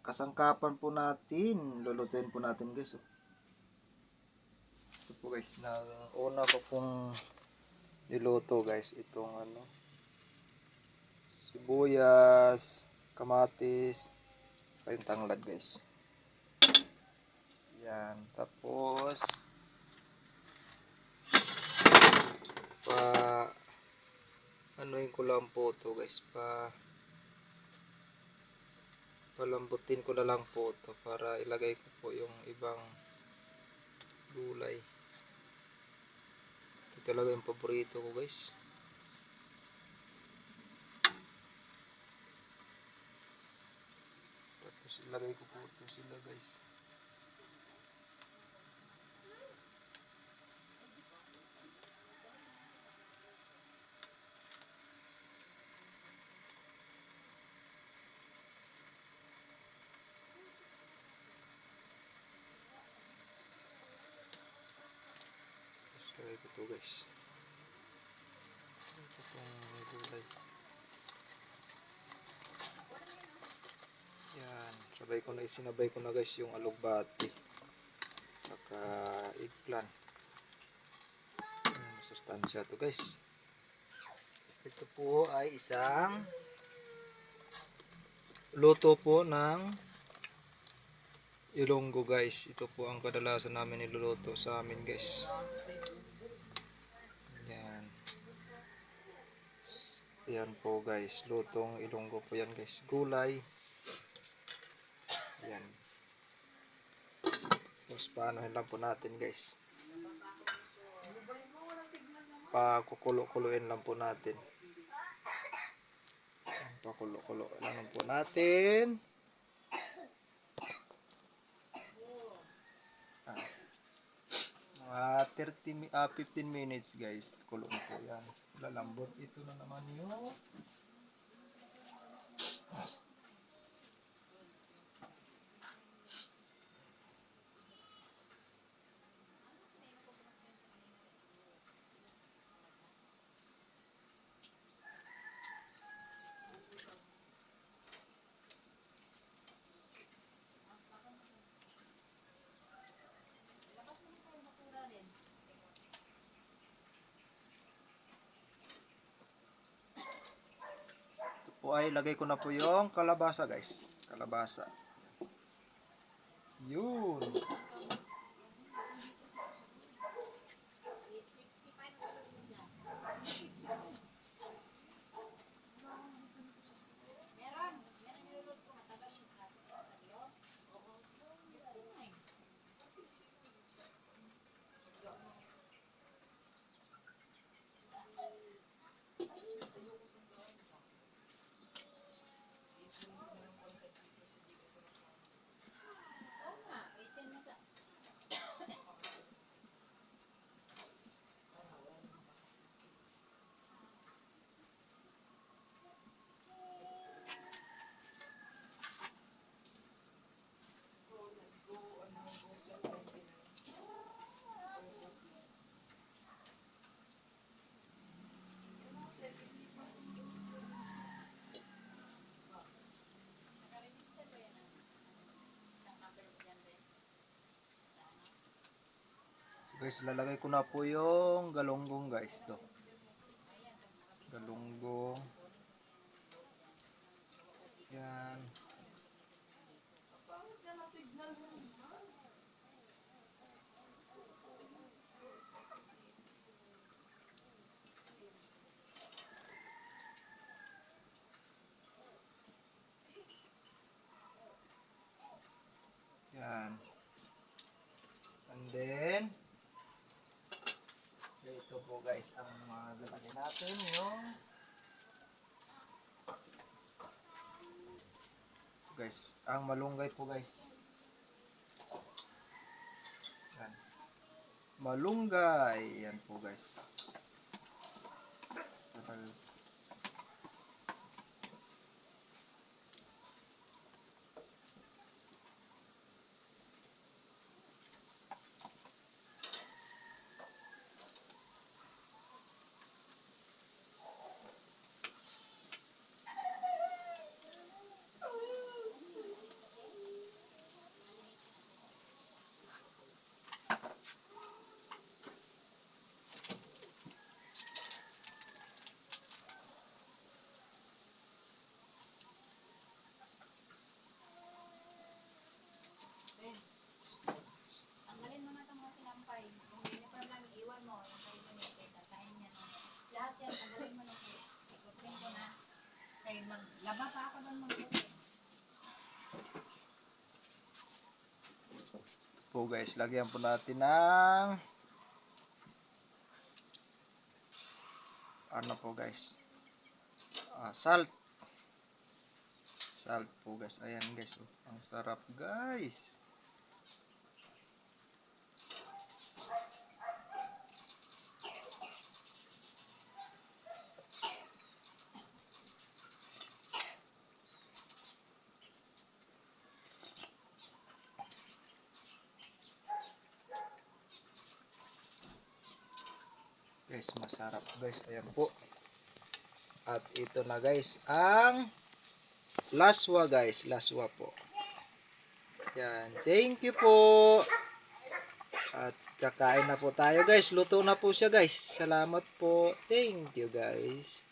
kasangkapan po natin. Lulutuin po natin guys. Oh. Ito po guys, na una ko pong niluto guys. Itong ano, sibuyas, kamatis, yung tanglad guys. Yan. Tapos anuhin ko lang po to guys, palambutin ko na lang po to para ilagay ko po yung ibang gulay. Ito talaga yung paborito ko guys. Tapos ilagay ko po ito sila guys. Ilagay ko ito guys. Ito pong gulay. Yan. Sinabay ko na guys yung alugbati. Saka eggplant. Masustansya to guys. Ito po ay isang luto po ng Ilonggo guys. Ito po ang kadalasan namin niluluto sa amin guys. Yan. Yan po guys. Lutong Ilonggo po yan guys. Gulay. Yan. Tapos paanohin lang po natin guys. Pakukulo-kuloin lang po natin. Pakulo-kulo lang po natin. Mga 15 minutes guys. Kulong po yan. Lalambot. Ito na naman yung po ay lagay ko na po yung kalabasa guys. Kalabasa. Yun. Guys, lalagay ko na po yung galunggong guys to. Galunggong. Yan. Yan. And then ito po guys ang mga lalagay natin yung guys, ang malunggay po guys. Yan. Malunggay. Yan po guys. Ito po guys, lagyan po natin ng ano po guys, salt. Salt po guys. Ayan guys, oh. Ang sarap guys. Guys, masarap guys. Ayan po. At ito na guys, ang laswa guys. Laswa po. Yan. Thank you po. At kakain na po tayo guys. Luto na po siya guys. Salamat po. Thank you guys.